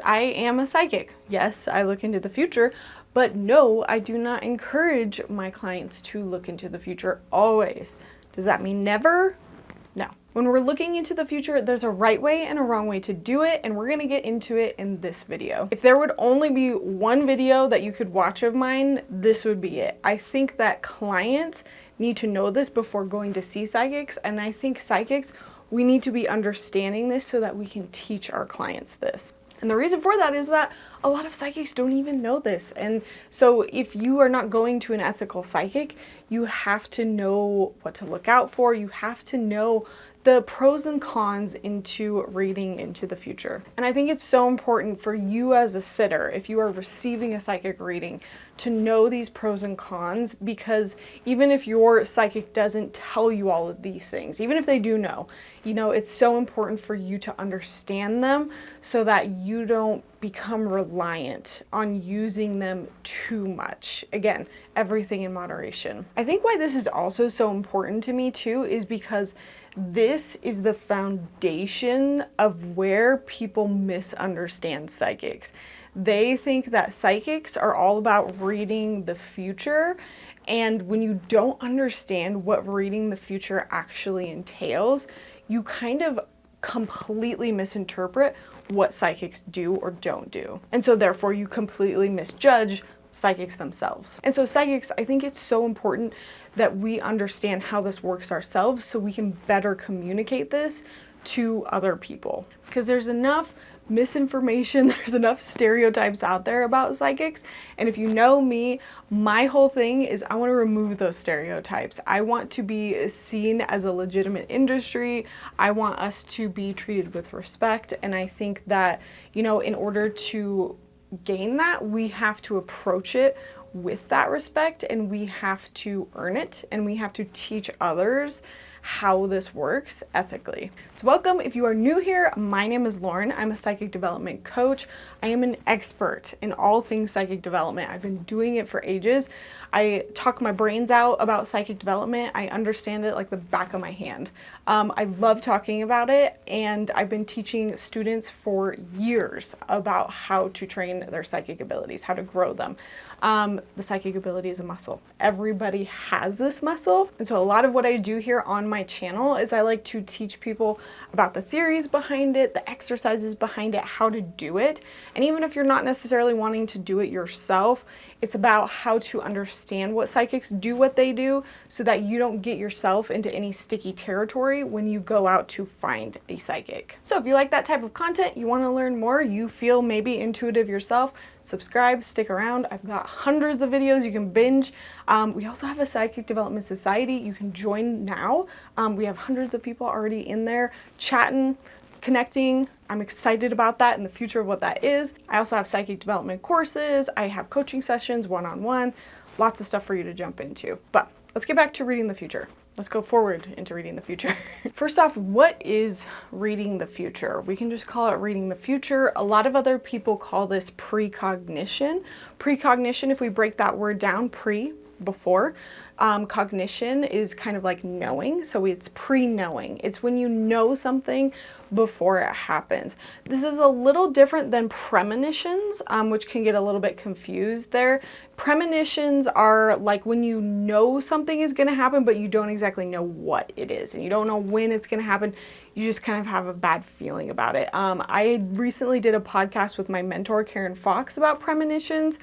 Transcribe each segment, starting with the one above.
I am a psychic. Yes, I look into the future, but no, I do not encourage my clients to look into the future always. Does that mean never? No. When we're looking into the future, there's a right way and a wrong way to do it, and we're gonna get into it in this video. If there would only be one video that you could watch of mine, this would be it. I think that clients need to know this before going to see psychics, and I think psychics, we need to be understanding this so that we can teach our clients this. And the reason for that is that a lot of psychics don't even know this. And so if you are not going to an ethical psychic, you have to know what to look out for. You have to know the pros and cons into reading into the future. And I think it's so important for you as a sitter, if you are receiving a psychic reading, to know these pros and cons, because even if your psychic doesn't tell you all of these things, even if they do know, it's so important for you to understand them so that you don't become reliant on using them too much. Again, everything in moderation. I think why this is also so important to me too is because this is the foundation of where people misunderstand psychics. They think that psychics are all about reading the future, and when you don't understand what reading the future actually entails, you kind of completely misinterpret what psychics do or don't do. And so therefore you completely misjudge psychics themselves. And so psychics, I think it's so important that we understand how this works ourselves so we can better communicate this to other people. Because there's enough misinformation, there's enough stereotypes out there about psychics, and if you know me, my whole thing is I want to remove those stereotypes. I want to be seen as a legitimate industry. I want us to be treated with respect, and I think that, in order to gain that, we have to approach it with that respect, and we have to earn it, and we have to teach others how this works ethically. So welcome. If you are new here, my name is Lauren. I'm a psychic development coach. I am an expert in all things psychic development. I've been doing it for ages. I talk my brains out about psychic development. I understand it like the back of my hand. I love talking about it, and I've been teaching students for years about how to train their psychic abilities, how to grow them. The psychic ability is a muscle. Everybody has this muscle. And so a lot of what I do here on my channel is I like to teach people about the theories behind it, the exercises behind it, how to do it. And even if you're not necessarily wanting to do it yourself, it's about how to understand what psychics do what they do so that you don't get yourself into any sticky territory when you go out to find a psychic. So if you like that type of content, you want to learn more, you feel maybe intuitive yourself, subscribe, stick around. I've got hundreds of videos you can binge. We also have a psychic development society you can join now. We have hundreds of people already in there chatting, connecting. I'm excited about that and the future of what that is. I also have psychic development courses. I have coaching sessions, one-on-one, lots of stuff for you to jump into. But let's get back to reading the future. Let's go forward into reading the future. First off, what is reading the future? We can just call it reading the future. A lot of other people call this precognition. Precognition, if we break that word down, before, cognition is kind of like knowing. So it's pre-knowing. It's when you know something before it happens. This is a little different than premonitions, which can get a little bit confused there. Premonitions are like when you know something is going to happen, but you don't exactly know what it is, and you don't know when it's going to happen. You just kind of have a bad feeling about it. I recently did a podcast with my mentor, Karen Fox, about premonitions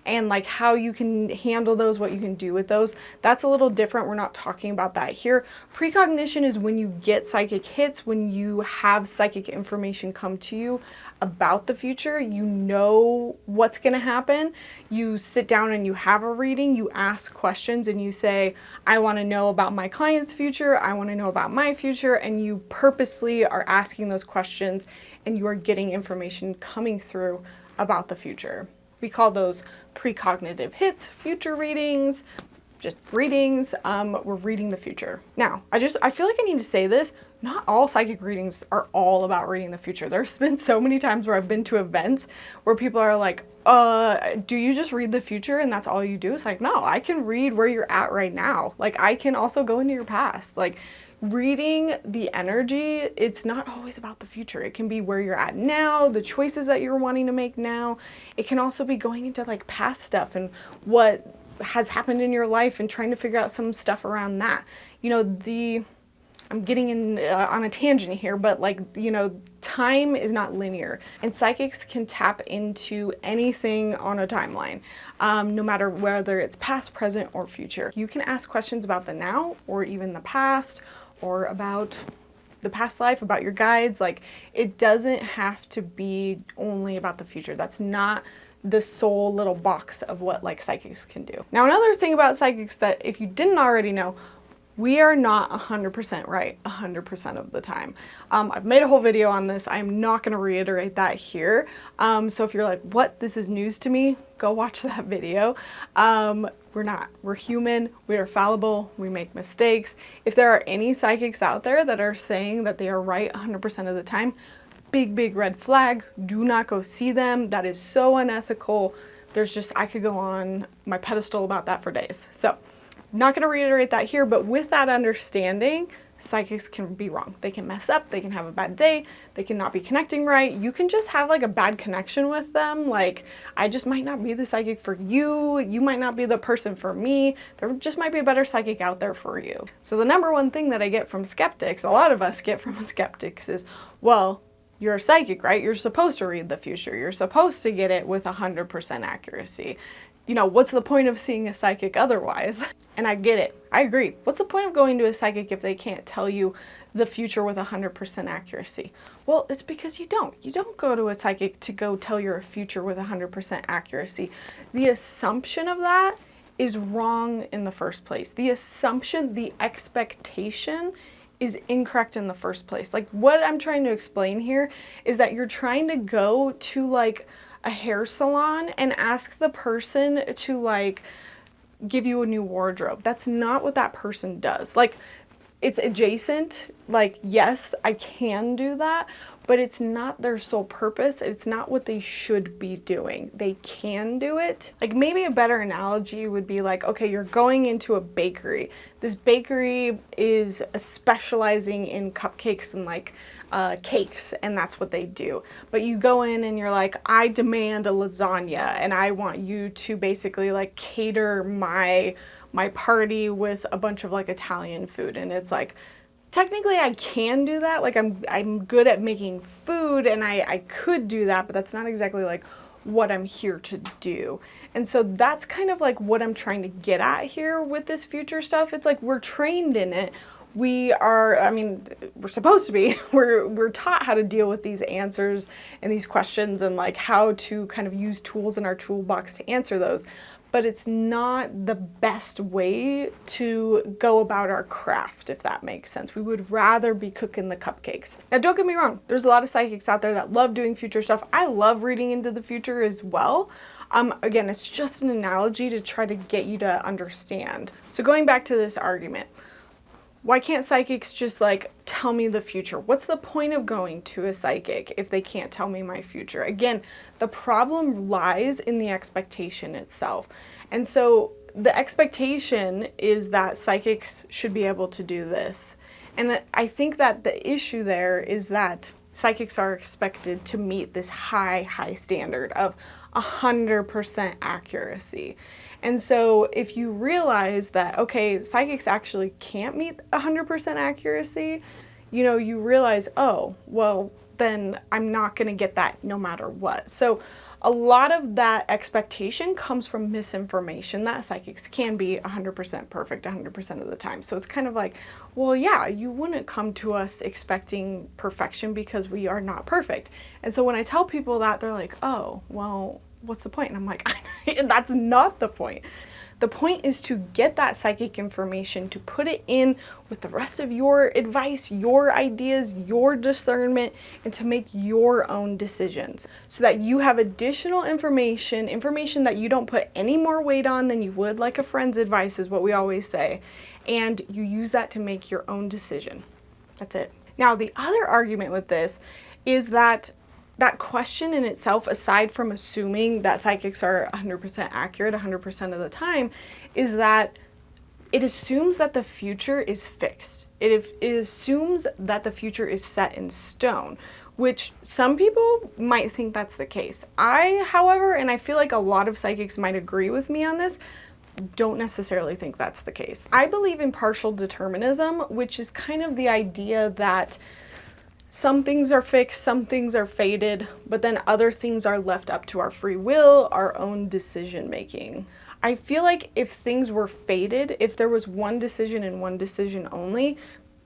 and like how you can handle those, what you can do with those. That's a little different. We're not talking about that here. Precognition is when you get psychic hits, when you have psychic information come to you about the future. You know what's going to happen. You sit down and you have a reading, you ask questions and you say, I want to know about my client's future, I want to know about my future, and you purposely are asking those questions and you are getting information coming through about the future. We call those precognitive hits, future readings, just readings. We're reading the future. Now, I feel like I need to say this. Not all psychic readings are all about reading the future. There's been so many times where I've been to events where people are like, do you just read the future and that's all you do? It's like, no, I can read where you're at right now. Like, I can also go into your past. Like, reading the energy, it's not always about the future. It can be where you're at now, the choices that you're wanting to make now. It can also be going into like past stuff and what has happened in your life and trying to figure out some stuff around that. You know, I'm getting in on a tangent here, but like, you know, time is not linear, and psychics can tap into anything on a timeline, no matter whether it's past, present, or future. You can ask questions about the now or even the past, or about the past life, about your guides. Like, it doesn't have to be only about the future. That's not the sole little box of what like psychics can do. Now, another thing about psychics that if you didn't already know, we are not 100% right 100% of the time. I've made a whole video on this. I'm not going to reiterate that here. So if you're like, what, this is news to me, go watch that video. We're not. We're human. We are fallible. We make mistakes. If there are any psychics out there that are saying that they are right 100% of the time, big red flag. Do not go see them. That is so unethical. There's just, I could go on my pedestal about that for days. So not going to reiterate that here, but with that understanding, psychics can be wrong. They can mess up, they can have a bad day, they can not be connecting right. You can just have like a bad connection with them. Like, I just might not be the psychic for you. You might not be the person for me. There just might be a better psychic out there for you. So the number one thing that I get from skeptics, a lot of us get from skeptics, is, well, you're a psychic, right? You're supposed to read the future. You're supposed to get it with 100% accuracy. You know, what's the point of seeing a psychic otherwise? And I get it. I agree. What's the point of going to a psychic if they can't tell you the future with 100% accuracy? Well, it's because you don't. You don't go to a psychic to go tell your future with 100% accuracy. The assumption of that is wrong in the first place. The assumption, the expectation is incorrect in the first place. Like, what I'm trying to explain here is that you're trying to go to like a hair salon and ask the person to like give you a new wardrobe. That's not what that person does. Like, it's adjacent. Like, yes, I can do that, but it's not their sole purpose. It's not what they should be doing. They can do it. Like, maybe a better analogy would be like, okay, you're going into a bakery. This bakery is specializing in cupcakes and like cakes, and that's what they do. But you go in and you're like, I demand a lasagna, and I want you to basically like cater my party with a bunch of like Italian food. And it's like, technically I can do that. Like, I'm good at making food, and I could do that, but that's not exactly like what I'm here to do. And so that's kind of like what I'm trying to get at here with this future stuff. It's like, we're trained in it. We are, I mean, we're supposed to be, we're taught how to deal with these answers and these questions, and like how to kind of use tools in our toolbox to answer those. But it's not the best way to go about our craft, if that makes sense. We would rather be cooking the cupcakes. Now, don't get me wrong. There's a lot of psychics out there that love doing future stuff. I love reading into the future as well. Again, it's just an analogy to try to get you to understand. So going back to this argument, why can't psychics just like tell me the future? What's the point of going to a psychic if they can't tell me my future? Again, the problem lies in the expectation itself. And so the expectation is that psychics should be able to do this. And I think that the issue there is that psychics are expected to meet this high standard of 100% accuracy. And so if you realize that, okay, psychics actually can't meet 100% accuracy, you know, you realize, oh, well, then I'm not going to get that no matter what. So a lot of that expectation comes from misinformation that psychics can be 100% perfect 100% of the time. So it's kind of like, well, yeah, you wouldn't come to us expecting perfection because we are not perfect. And so when I tell people that, they're like, oh, well, what's the point? And I'm like, that's not the point. The point is to get that psychic information, to put it in with the rest of your advice, your ideas, your discernment, and to make your own decisions so that you have additional information that you don't put any more weight on than you would like a friend's advice, is what we always say. And you use that to make your own decision. That's it. Now, the other argument with this is that that question in itself, aside from assuming that psychics are 100% accurate 100% of the time, is that it assumes that the future is fixed. It assumes that the future is set in stone, which some people might think that's the case. I, however, and I feel like a lot of psychics might agree with me on this, don't necessarily think that's the case. I believe in partial determinism, which is kind of the idea that some things are fixed, some things are fated, but then other things are left up to our free will, our own decision making. I feel like if things were fated, if there was one decision and one decision only,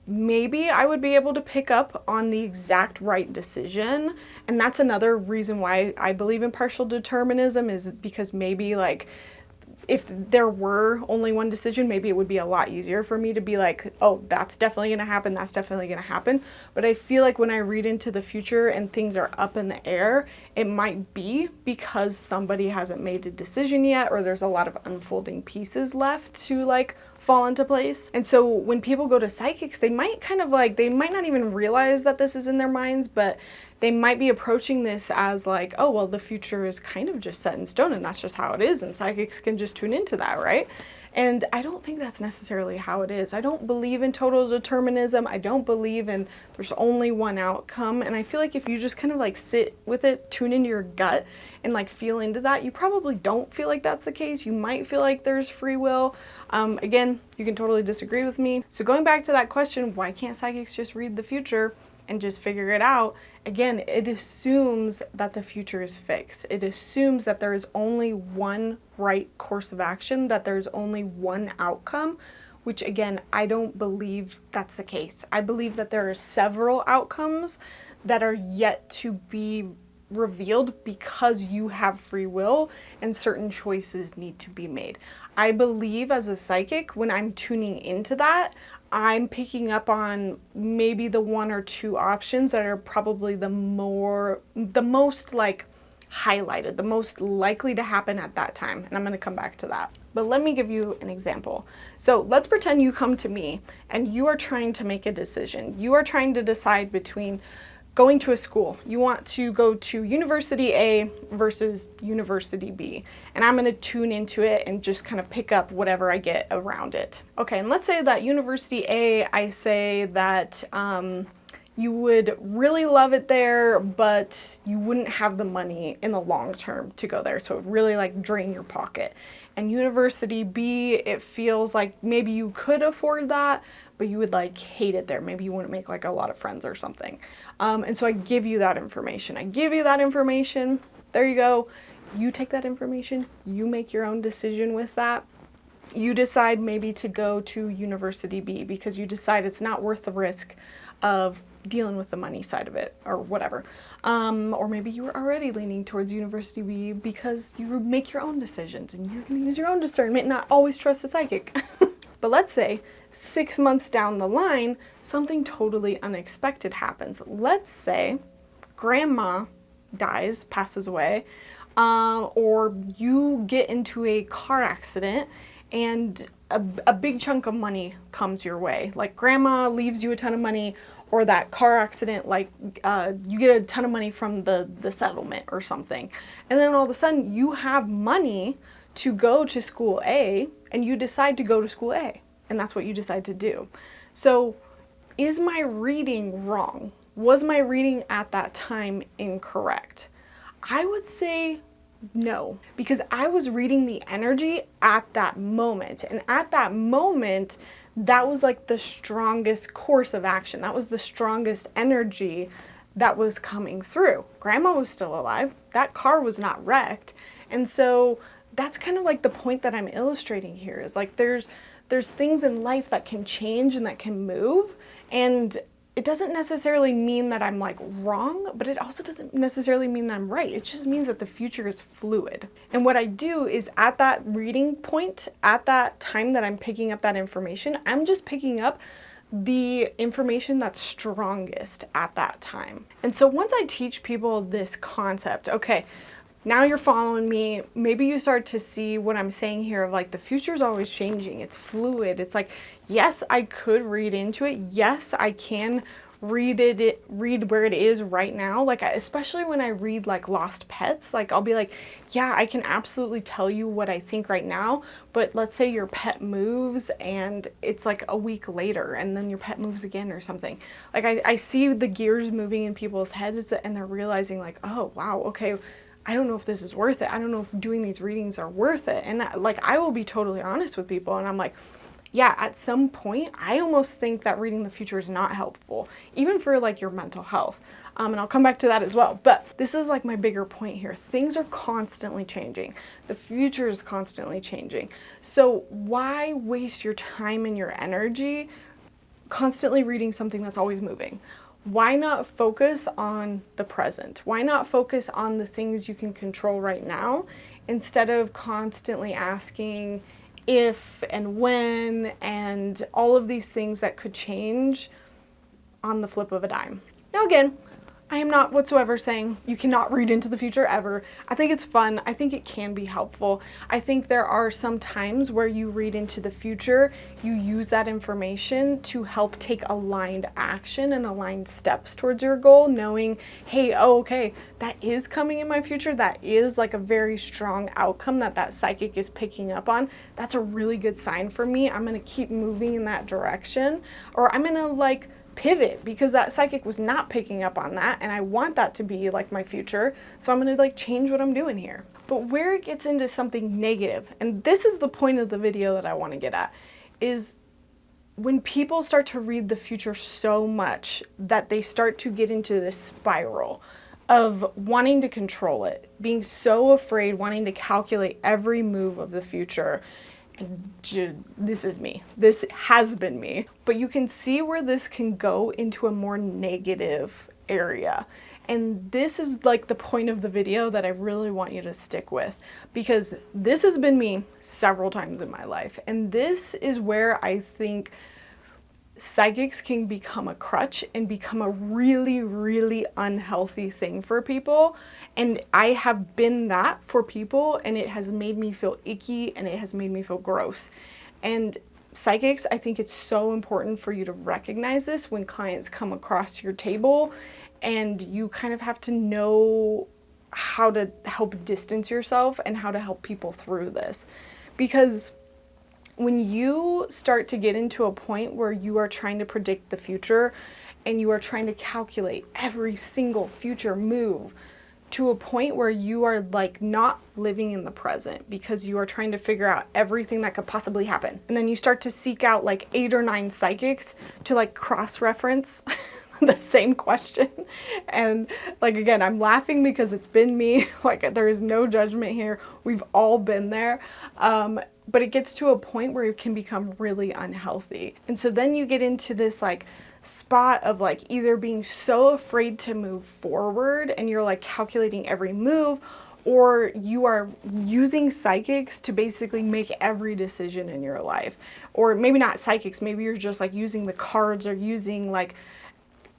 maybe I would be able to pick up on the exact right decision. And that's another reason why I believe in partial determinism, is because maybe like if there were only one decision, maybe it would be a lot easier for me to be like, oh, that's definitely going to happen, that's definitely going to happen. But I feel like when I read into the future and things are up in the air, it might be because somebody hasn't made a decision yet, or there's a lot of unfolding pieces left to like fall into place. And so when people go to psychics, they might kind of like, they might not even realize that this is in their minds, but they might be approaching this as like, oh, well, the future is kind of just set in stone and that's just how it is, and psychics can just tune into that, right? And I don't think that's necessarily how it is. I don't believe in total determinism. I don't believe in there's only one outcome. And I feel like if you just kind of like sit with it, tune into your gut and like feel into that, you probably don't feel like that's the case. You might feel like there's free will. Again, you can totally disagree with me. So going back to that question, why can't psychics just read the future and just figure it out? Again, it assumes that the future is fixed. It assumes that there is only one right course of action, that there's only one outcome, which again, I don't believe that's the case. I believe that there are several outcomes that are yet to be revealed because you have free will and certain choices need to be made. I believe as a psychic, when I'm tuning into that, I'm picking up on maybe the one or two options that are probably the most like highlighted, the most likely to happen at that time. And I'm going to come back to that. But let me give you an example. So let's pretend you come to me and you are trying to make a decision. You are trying to decide between going to a school. You want to go to University A versus University B. And I'm gonna tune into it and just kind of pick up whatever I get around it. Okay, and let's say that University A, I say that you would really love it there, but you wouldn't have the money in the long term to go there. So it would really like drain your pocket. And University B, it feels like maybe you could afford that, but you would like hate it there. Maybe you wouldn't make like a lot of friends or something. And so I give you that information. I give you that information. There you go. You take that information. You make your own decision with that. You decide maybe to go to University B because you decide it's not worth the risk of dealing with the money side of it or whatever. Or maybe you were already leaning towards University B because you make your own decisions and you're going to use your own discernment, not always trust a psychic. But let's say 6 months down the line, something totally unexpected happens. Let's say grandma dies, passes away, or you get into a car accident and a big chunk of money comes your way. Like grandma leaves you a ton of money, or that car accident, like you get a ton of money from the settlement or something. And then all of a sudden you have money to go to school A and you decide to go to school A. And that's what you decide to do. So is my reading wrong? Was my reading at that time incorrect? I would say no, because I was reading the energy at that moment. And at that moment, that was like the strongest course of action. That was the strongest energy that was coming through. Grandma was still alive. That car was not wrecked. And so that's kind of like the point that I'm illustrating here, is like there's things in life that can change and that can move, and it doesn't necessarily mean that I'm like wrong, but it also doesn't necessarily mean that I'm right. It just means that the future is fluid. And what I do is at that reading point, at that time that I'm picking up that information, I'm just picking up the information that's strongest at that time. And so once I teach people this concept, okay, now you're following me, maybe you start to see what I'm saying here of like the future is always changing. It's fluid. It's like, yes, I could read into it. Yes, I can read where it is right now. Like, especially when I read like Lost Pets, like I'll be like, yeah, I can absolutely tell you what I think right now, but let's say your pet moves and it's like a week later and then your pet moves again or something. Like I see the gears moving in people's heads and they're realizing like, oh wow, okay, I don't know if this is worth it. I don't know if doing these readings are worth it. And like, I will be totally honest with people and I'm like, yeah, at some point, I almost think that reading the future is not helpful, even for like your mental health. And I'll come back to that as well. But this is like my bigger point here. Things are constantly changing. The future is constantly changing. So why waste your time and your energy constantly reading something that's always moving? Why not focus on the present? Why not focus on the things you can control right now instead of constantly asking if and when and all of these things that could change on the flip of a dime? Now, again, I am not whatsoever saying you cannot read into the future ever. I think it's fun. I think it can be helpful. I think there are some times where you read into the future, you use that information to help take aligned action and aligned steps towards your goal, knowing, hey, oh, okay, that is coming in my future. That is like a very strong outcome that psychic is picking up on. That's a really good sign for me. I'm going to keep moving in that direction, or I'm going to like pivot because that psychic was not picking up on that and I want that to be like my future, so I'm gonna like change what I'm doing here. But where it gets into something negative, and this is the point of the video that I want to get at, is when people start to read the future so much that they start to get into this spiral of wanting to control it, being so afraid, wanting to calculate every move of the future. This is me. This has been me. But you can see where this can go into a more negative area. And this is like the point of the video that I really want you to stick with, because this has been me several times in my life. And this is where I think psychics can become a crutch and become a really, really unhealthy thing for people. And I have been that for people, and it has made me feel icky and it has made me feel gross. And psychics, I think it's so important for you to recognize this when clients come across your table, and you kind of have to know how to help distance yourself and how to help people through this. Because when you start to get into a point where you are trying to predict the future and you are trying to calculate every single future move to a point where you are like not living in the present because you are trying to figure out everything that could possibly happen. And then you start to seek out like 8 or 9 psychics to like cross-reference the same question. And like, again, I'm laughing because it's been me. Like, there is no judgment here. We've all been there. But it gets to a point where it can become really unhealthy. And so then you get into this like spot of like either being so afraid to move forward and you're like calculating every move, or you are using psychics to basically make every decision in your life. Or maybe not psychics, maybe you're just like using the cards or using like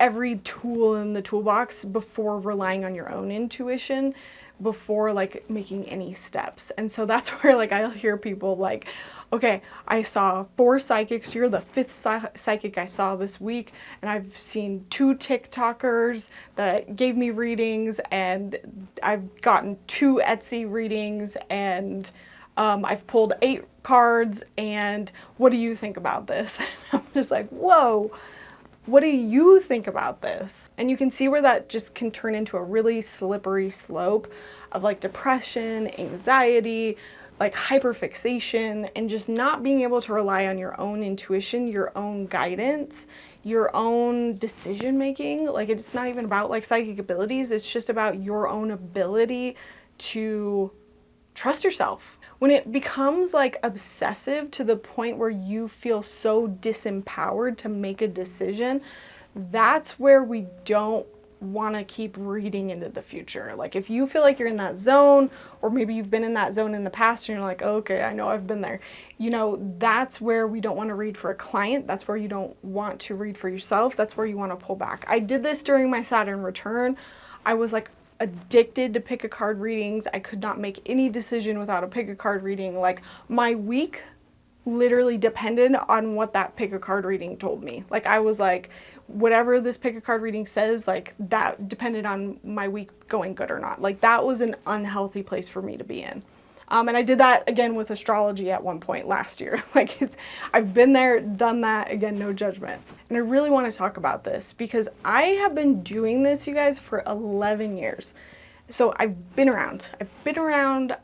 every tool in the toolbox before relying on your own intuition, before like making any steps. And so that's where like I'll hear people like, okay, I saw 4 psychics, you're the 5th psychic I saw this week, and I've seen 2 TikTokers that gave me readings, and I've gotten 2 Etsy readings, and I've pulled 8 cards, and what do you think about this? I'm just like, whoa. What do you think about this? And you can see where that just can turn into a really slippery slope of like depression, anxiety, like hyperfixation, and just not being able to rely on your own intuition, your own guidance, your own decision making. Like, it's not even about like psychic abilities, it's just about your own ability to trust yourself. When it becomes like obsessive to the point where you feel so disempowered to make a decision, that's where we don't want to keep reading into the future. Like, if you feel like you're in that zone, or maybe you've been in that zone in the past and you're like, okay, I know I've been there, you know, that's where we don't want to read for a client. That's where you don't want to read for yourself. That's where you want to pull back. I did this during my Saturn return. I was like addicted to pick a card readings. I could not make any decision without a pick a card reading. Like, my week literally depended on what that pick a card reading told me. Like I was like, whatever this pick a card reading says, like that depended on my week going good or not. Like that was an unhealthy place for me to be in. And I did that again with astrology at one point last year. Like I've been there, done that, again, no judgment. And I really want to talk about this because I have been doing this, you guys, for 11 years. So I've been around,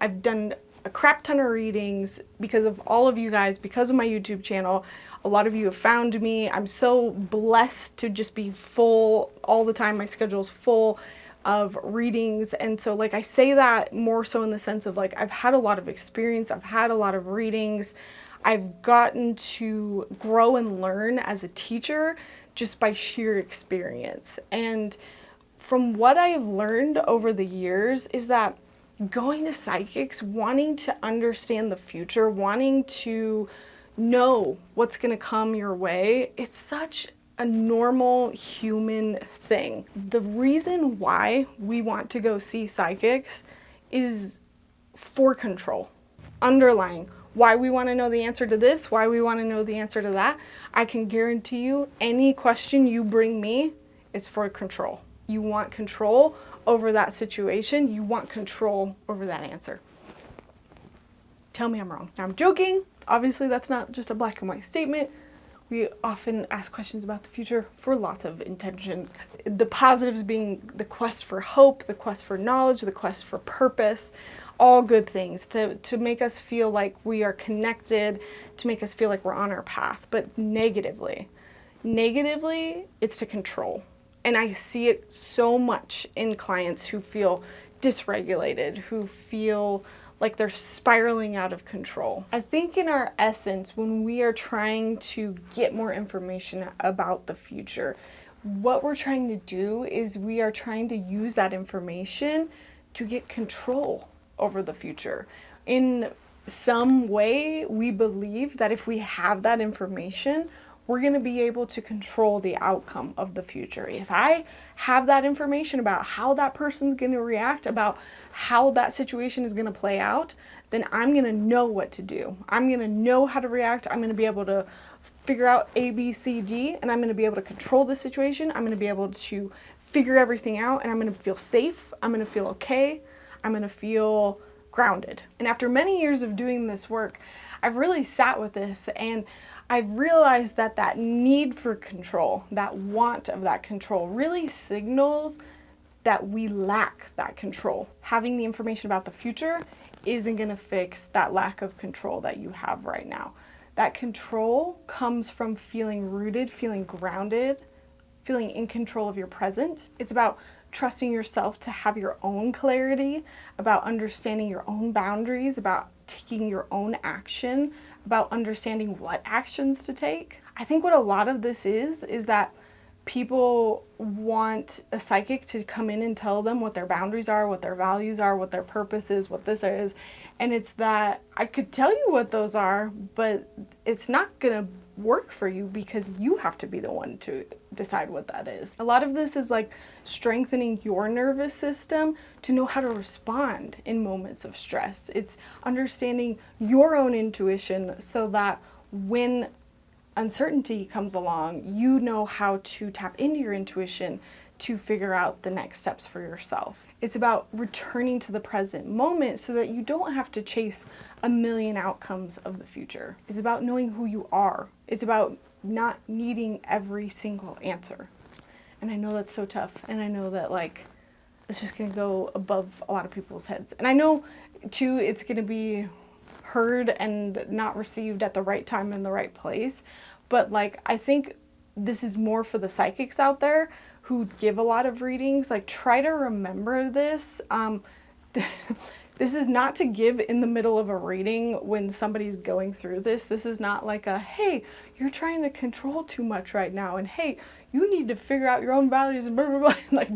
I've done a crap ton of readings because of all of you guys, because of my YouTube channel. A lot of you have found me. I'm so blessed to just be full all the time. My schedule's full of readings. And so like I say that more so in the sense of like I've had a lot of experience, I've had a lot of readings. I've gotten to grow and learn as a teacher just by sheer experience. And from what I've learned over the years is that going to psychics, wanting to understand the future, wanting to know what's going to come your way, it's such a normal human thing. The reason why we want to go see psychics is for control. Underlying why we want to know the answer to this, why we want to know the answer to that, I can guarantee you any question you bring me, it's for control. You want control over that situation. You want control over that answer. Tell me I'm wrong. Now, I'm joking. Obviously, that's not just a black and white statement. We often ask questions about the future for lots of intentions. The positives being the quest for hope, the quest for knowledge, the quest for purpose, all good things to make us feel like we are connected, to make us feel like we're on our path. But negatively, it's to control. And I see it so much in clients who feel dysregulated, who feel like they're spiraling out of control. I think in our essence, when we are trying to get more information about the future, what we're trying to do is we are trying to use that information to get control over the future. In some way, we believe that if we have that information, we're going to be able to control the outcome of the future. If I have that information about how that person's going to react, about how that situation is going to play out, then I'm going to know what to do. I'm going to know how to react. I'm going to be able to figure out A, B, C, D, and I'm going to be able to control the situation. I'm going to be able to figure everything out, and I'm going to feel safe. I'm going to feel okay. I'm going to feel grounded. And after many years of doing this work, I've really sat with this, and I've realized that that need for control, that want of that control, really signals that we lack that control. Having the information about the future isn't going to fix that lack of control that you have right now. That control comes from feeling rooted, feeling grounded, feeling in control of your present. It's about trusting yourself to have your own clarity, about understanding your own boundaries, about taking your own action, about understanding what actions to take. I think what a lot of this is that people want a psychic to come in and tell them what their boundaries are, what their values are, what their purpose is, what this is. And it's that I could tell you what those are, but it's not gonna work for you because you have to be the one to decide what that is. A lot of this is like strengthening your nervous system to know how to respond in moments of stress. It's understanding your own intuition so that when uncertainty comes along, you know how to tap into your intuition to figure out the next steps for yourself. It's about returning to the present moment so that you don't have to chase a million outcomes of the future. It's about knowing who you are. It's about not needing every single answer. And I know that's so tough. And I know that like, it's just gonna go above a lot of people's heads. And I know too, it's gonna be heard and not received at the right time in the right place. But like, I think this is more for the psychics out there who give a lot of readings. Like, try to remember this. This is not to give in the middle of a reading when somebody's going through this. This is not like a, hey, you're trying to control too much right now, and hey, you need to figure out your own values and blah, blah, blah. Like,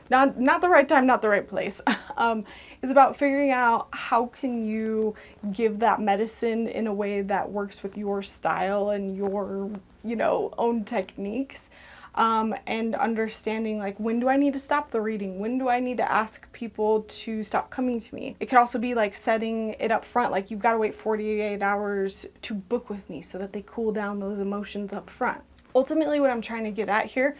not the right time, not the right place. It's about figuring out how can you give that medicine in a way that works with your style and your, own techniques. and understanding like, when do I need to stop the reading? When do I need to ask people to stop coming to me? It could also be like setting it up front, like you've got to wait 48 hours to book with me so that they cool down those emotions up front. Ultimately, what I'm trying to get at here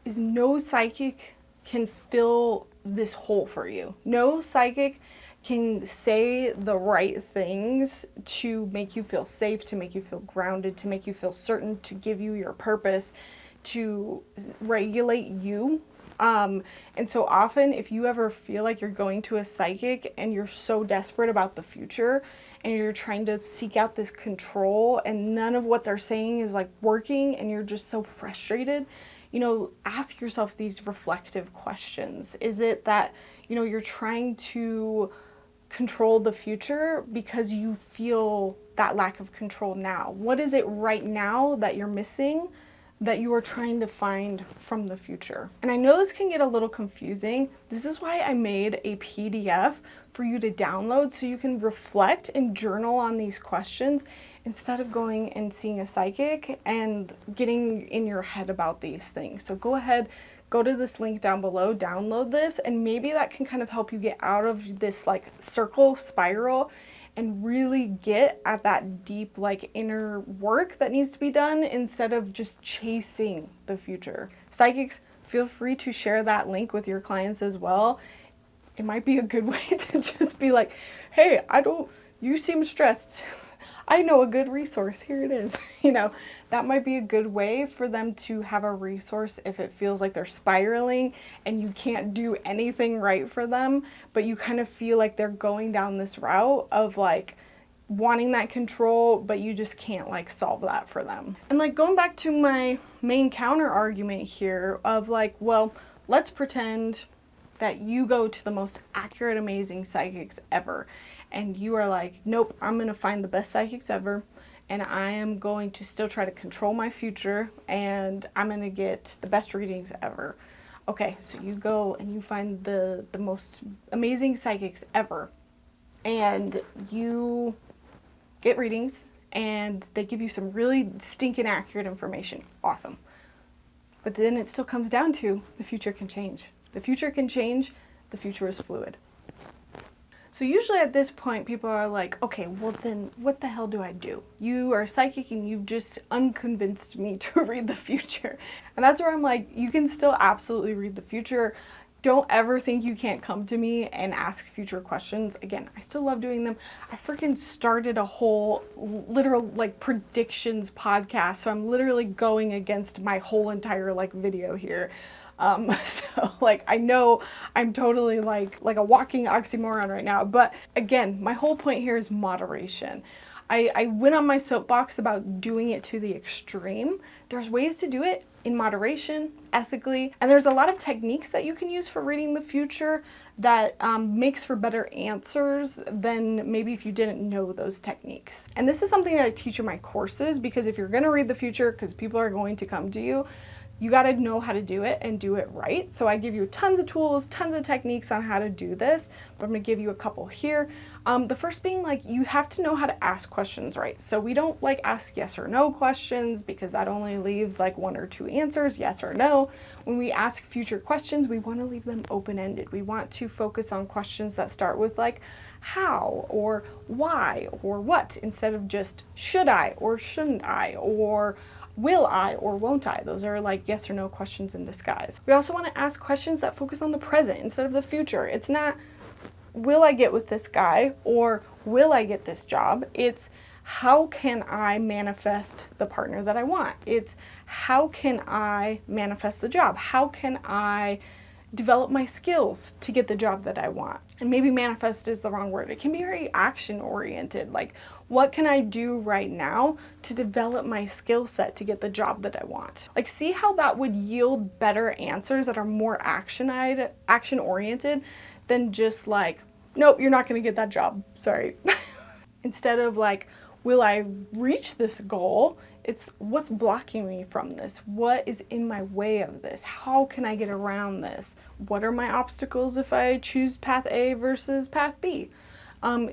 is no psychic can fill this hole for you. No psychic can say the right things to make you feel safe, to make you feel grounded, to make you feel certain, to give you your purpose, to regulate you. And so often, if you ever feel like you're going to a psychic and you're so desperate about the future and you're trying to seek out this control and none of what they're saying is like working and you're just so frustrated, you know, ask yourself these reflective questions. Is it that, you know, you're trying to control the future because you feel that lack of control now? What is it right now that you're missing that you are trying to find from the future? And I know this can get a little confusing. This is why I made a PDF for you to download so you can reflect and journal on these questions instead of going and seeing a psychic and getting in your head about these things. So go ahead, go to this link down below, download this, and maybe that can kind of help you get out of this like circle spiral and really get at that deep like inner work that needs to be done instead of just chasing the future. Psychics, feel free to share that link with your clients as well. It might be a good way to just be like, hey, you seem stressed. I know a good resource, here it is. You know, that might be a good way for them to have a resource if it feels like they're spiraling and you can't do anything right for them, but you kind of feel like they're going down this route of like wanting that control, but you just can't like solve that for them. And like going back to my main counter argument here of like, well, let's pretend that you go to the most accurate, amazing psychics ever. And you are like, nope, I'm going to find the best psychics ever. And I am going to still try to control my future. And I'm going to get the best readings ever. Okay, so you go and you find the most amazing psychics ever. And you get readings. And they give you some really stinking accurate information. Awesome. But then it still comes down to the future can change. The future can change. The future is fluid. So usually at this point, people are like, okay, well then what the hell do I do? You are psychic and you've just unconvinced me to read the future. And that's where I'm like, you can still absolutely read the future. Don't ever think you can't come to me and ask future questions. Again, I still love doing them. I freaking started a whole literal like predictions podcast. So I'm literally going against my whole entire like video here. So like, I know I'm totally like a walking oxymoron right now, but again, my whole point here is moderation. I went on my soapbox about doing it to the extreme. There's ways to do it in moderation, ethically, and there's a lot of techniques that you can use for reading the future that makes for better answers than maybe if you didn't know those techniques. And this is something that I teach in my courses, because if you're gonna read the future, because people are going to come to you, you got to know how to do it and do it right. So I give you tons of tools, tons of techniques on how to do this, but I'm going to give you a couple here. The first being like, you have to know how to ask questions right. So we don't like ask yes or no questions because that only leaves like one or two answers, yes or no. When we ask future questions, we want to leave them open-ended. We want to focus on questions that start with like how or why or what, instead of just should I or shouldn't I or will I or won't I? Those are like yes or no questions in disguise. We also want to ask questions that focus on the present instead of the future. It's not, will I get with this guy or will I get this job? It's how can I manifest the partner that I want? It's how can I manifest the job? How can I develop my skills to get the job that I want? And maybe manifest is the wrong word. It can be very action oriented. Like, what can I do right now to develop my skill set to get the job that I want? Like, see how that would yield better answers that are more action oriented than just like, nope, you're not going to get that job. Sorry. Instead of like, will I reach this goal? It's what's blocking me from this? What is in my way of this? How can I get around this? What are my obstacles if I choose path A versus path B?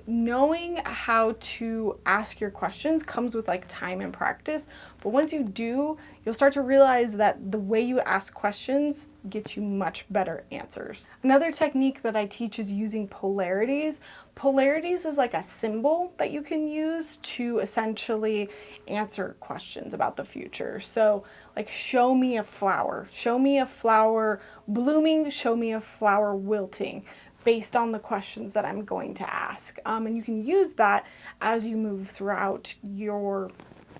Knowing how to ask your questions comes with like time and practice, but once you do, you'll start to realize that the way you ask questions gets you much better answers. Another technique that I teach is using polarities. Polarities is like a symbol that you can use to essentially answer questions about the future. So like, show me a flower blooming, show me a flower wilting, based on the questions that I'm going to ask. And you can use that as you move throughout your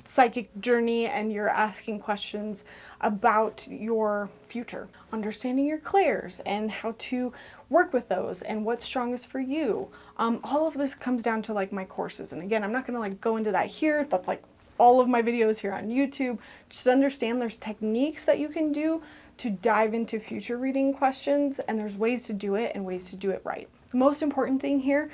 psychic journey and you're asking questions about your future, understanding your clairs and how to work with those and what's strongest for you. All of this comes down to like my courses. And again, I'm not gonna like go into that here. That's like all of my videos here on YouTube. Just understand there's techniques that you can do to dive into future reading questions, and there's ways to do it and ways to do it right. The most important thing here,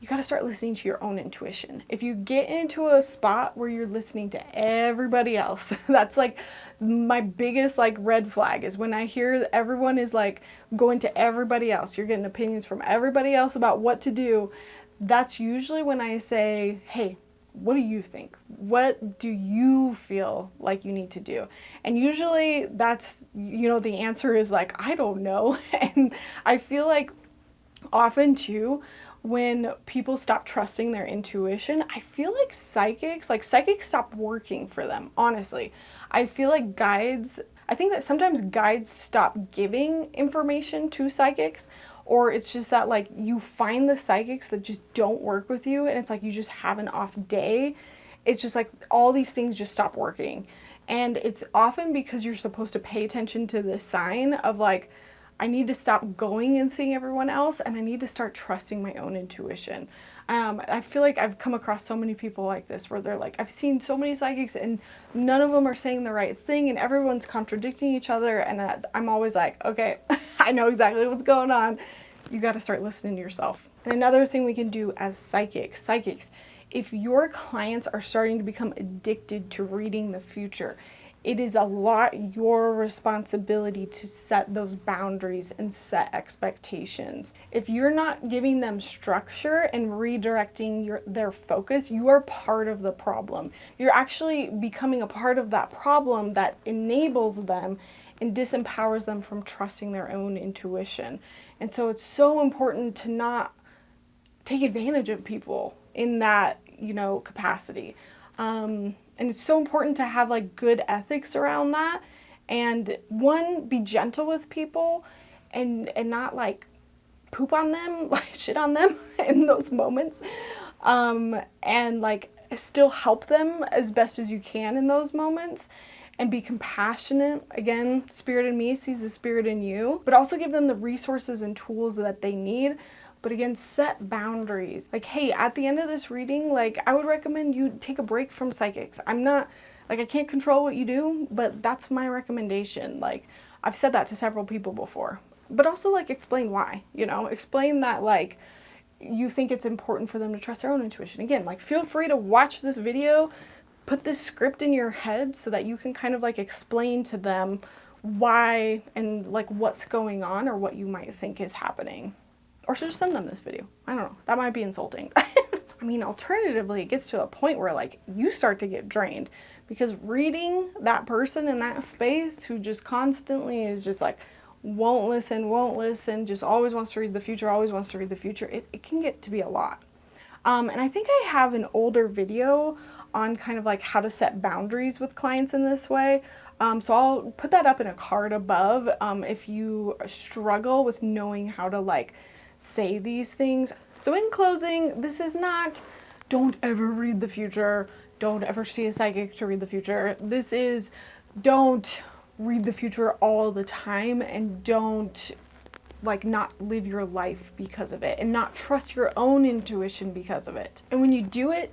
you got to start listening to your own intuition. If you get into a spot where you're listening to everybody else, that's like my biggest like red flag, is when I hear that everyone is like going to everybody else. You're getting opinions from everybody else about what to do. That's usually when I say, hey, what do you think? What do you feel like you need to do? And usually that's, you know, the answer is like, I don't know. And I feel like often too, when people stop trusting their intuition, I feel like psychics stop working for them, honestly. I feel like I think that sometimes guides stop giving information to psychics, or it's just that like you find the psychics that just don't work with you and it's like you just have an off day. It's just like all these things just stop working. And it's often because you're supposed to pay attention to the sign of like, I need to stop going and seeing everyone else and I need to start trusting my own intuition. I feel like I've come across so many people like this where they're like, I've seen so many psychics and none of them are saying the right thing and everyone's contradicting each other, and I'm always like, okay, I know exactly what's going on. You got to start listening to yourself. And another thing we can do as psychics, if your clients are starting to become addicted to reading the future, it is a lot your responsibility to set those boundaries and set expectations. If you're not giving them structure and redirecting their focus, you are part of the problem. You're actually becoming a part of that problem that enables them and disempowers them from trusting their own intuition. And so it's so important to not take advantage of people in that, you know, capacity. And it's so important to have like good ethics around that. And one, be gentle with people and not like poop on them, like shit on them in those moments. And like still help them as best as you can in those moments. And be compassionate. Again, spirit in me sees the spirit in you, but also give them the resources and tools that they need. But again, set boundaries. Like, hey, at the end of this reading, like, I would recommend you take a break from psychics. I'm not, like, I can't control what you do, but that's my recommendation. Like, I've said that to several people before. But also, like, explain why, you know? Explain that, like, you think it's important for them to trust their own intuition. Again, like, feel free to watch this video, put this script in your head so that you can kind of, like, explain to them why and, like, what's going on or what you might think is happening. Or should just send them this video. I don't know. That might be insulting. I mean, alternatively, it gets to a point where like you start to get drained because reading that person in that space who just constantly is just like won't listen, just always wants to read the future, it can get to be a lot. And I think I have an older video on kind of like how to set boundaries with clients in this way. So I'll put that up in a card above if you struggle with knowing how to like say these things. So in closing, this is not don't ever read the future, don't ever see a psychic to read the future. This is don't read the future all the time and don't like not live your life because of it and not trust your own intuition because of it. And when you do it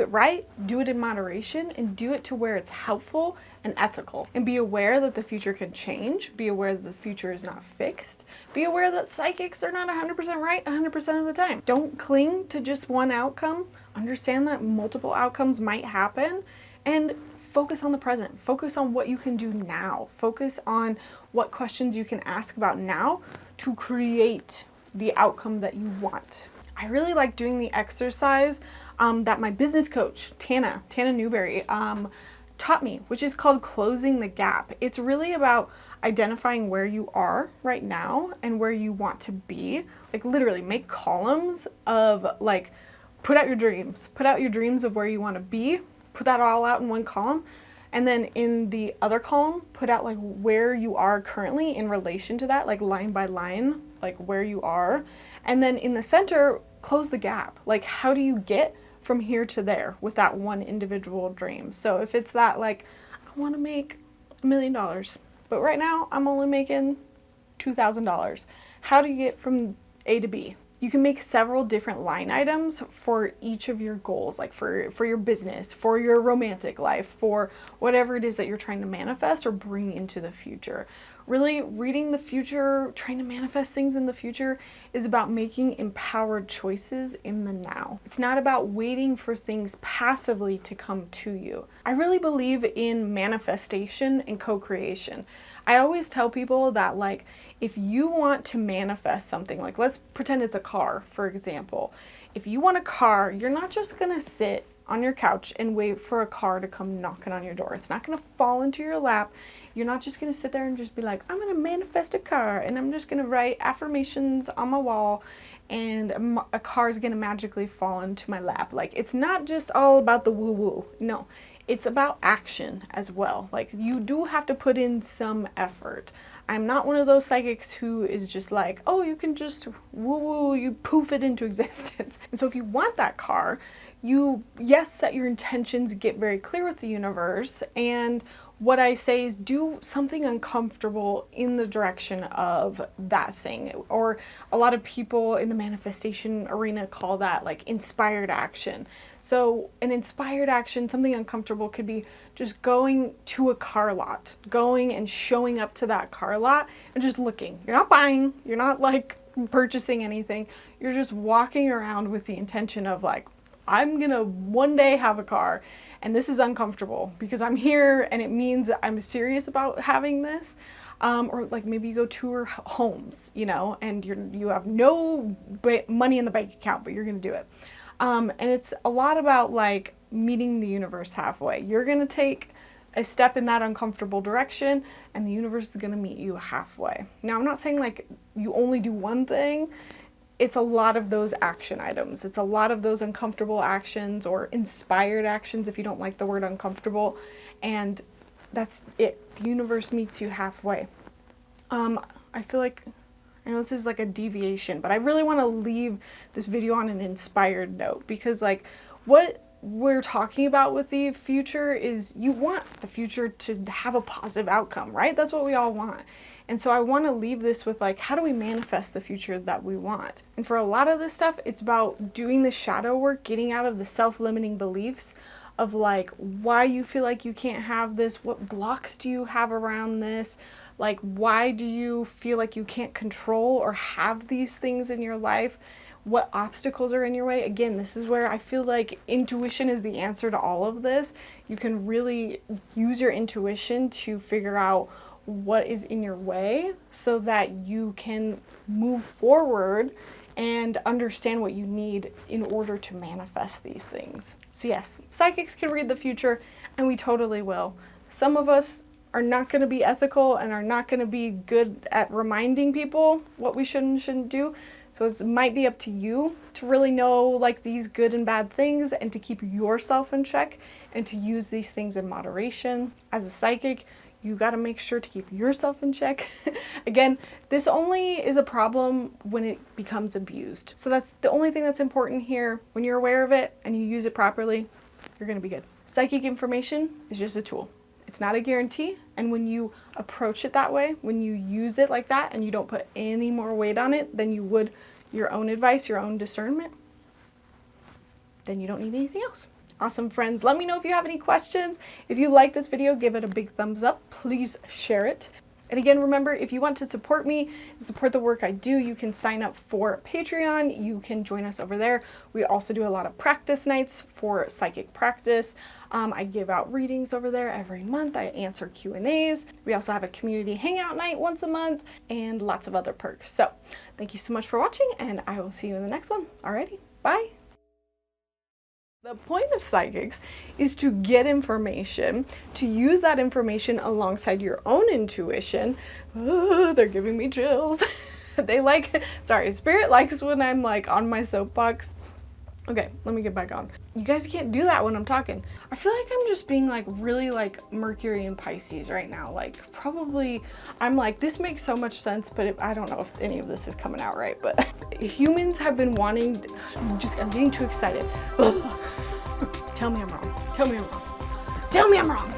right, do it in moderation, and do it to where it's helpful and ethical. And be aware that the future can change. Be aware that the future is not fixed. Be aware that psychics are not 100% right 100% of the time. Don't cling to just one outcome. Understand that multiple outcomes might happen, and focus on the present. Focus on what you can do now. Focus on what questions you can ask about now to create the outcome that you want. I really like doing the exercise that my business coach, Tana Newberry, taught me, which is called closing the gap. It's really about identifying where you are right now and where you want to be. Like literally make columns of like, put out your dreams of where you want to be, put that all out in one column. And then in the other column, put out like where you are currently in relation to that, like line by line, like where you are. And then in the center, close the gap. Like how do you get from here to there with that one individual dream? So if it's that like, I want to make $1 million, but right now I'm only making $2,000. How do you get from A to B? You can make several different line items for each of your goals, like for your business, for your romantic life, for whatever it is that you're trying to manifest or bring into the future. Really, reading the future, trying to manifest things in the future is about making empowered choices in the now. It's not about waiting for things passively to come to you. I really believe in manifestation and co-creation. I always tell people that like, if you want to manifest something, like let's pretend it's a car, for example. If you want a car, you're not just gonna sit on your couch and wait for a car to come knocking on your door. It's not gonna fall into your lap. You're not just gonna sit there and just be like, I'm gonna manifest a car and I'm just gonna write affirmations on my wall and a car is gonna magically fall into my lap. Like, it's not just all about the woo-woo. No, it's about action as well. Like, you do have to put in some effort. I'm not one of those psychics who is just like, oh, you can just woo-woo, you poof it into existence. And so if you want that car, you, yes, set your intentions, get very clear with the universe, and what I say is do something uncomfortable in the direction of that thing. Or a lot of people in the manifestation arena call that like inspired action. So an inspired action, something uncomfortable, could be just going to a car lot, going and showing up to that car lot and just looking. You're not buying, you're not like purchasing anything. You're just walking around with the intention of like, I'm gonna one day have a car, and this is uncomfortable because I'm here and it means I'm serious about having this. Or like maybe you go tour homes, you know, and you have no money in the bank account, but you're gonna do it. And it's a lot about like meeting the universe halfway. You're gonna take a step in that uncomfortable direction and the universe is gonna meet you halfway. Now, I'm not saying like you only do one thing. It's a lot of those action items. It's a lot of those uncomfortable actions or inspired actions if you don't like the word uncomfortable. And that's it. The universe meets you halfway. I feel like, I know this is like a deviation, but I really want to leave this video on an inspired note because like what we're talking about with the future is you want the future to have a positive outcome, right? That's what we all want. And so I want to leave this with like, how do we manifest the future that we want? And for a lot of this stuff, it's about doing the shadow work, getting out of the self-limiting beliefs of like why you feel like you can't have this, what blocks do you have around this, like why do you feel like you can't control or have these things in your life, what obstacles are in your way. Again, this is where I feel like intuition is the answer to all of this. You can really use your intuition to figure out what is in your way so that you can move forward and understand what you need in order to manifest these things. So yes, psychics can read the future, and we totally will. Some of us are not going to be ethical and are not going to be good at reminding people what we should and shouldn't do. So it might be up to you to really know like these good and bad things and to keep yourself in check and to use these things in moderation. As a psychic, you got to make sure to keep yourself in check. Again, this only is a problem when it becomes abused. So that's the only thing that's important here. When you're aware of it and you use it properly, you're going to be good. Psychic information is just a tool. It's not a guarantee. And when you approach it that way, when you use it like that and you don't put any more weight on it than you would your own advice, your own discernment, then you don't need anything else. Awesome, friends. Let me know if you have any questions. If you like this video, give it a big thumbs up. Please share it. And again, remember, if you want to support me and support the work I do, you can sign up for Patreon. You can join us over there. We also do a lot of practice nights for psychic practice. I give out readings over there every month. I answer Q&As. We also have a community hangout night once a month and lots of other perks. So thank you so much for watching, and I will see you in the next one. Alrighty, bye. The point of psychics is to get information, to use that information alongside your own intuition. They're giving me chills. Spirit likes when I'm like on my soapbox. Okay, let me get back on. You guys can't do that when I'm talking. I feel like I'm just being like really like Mercury and Pisces right now. Like probably, I'm like, this makes so much sense, but I don't know if any of this is coming out right, but humans have been wanting, I'm getting too excited. Tell me I'm wrong. Tell me I'm wrong. Tell me I'm wrong.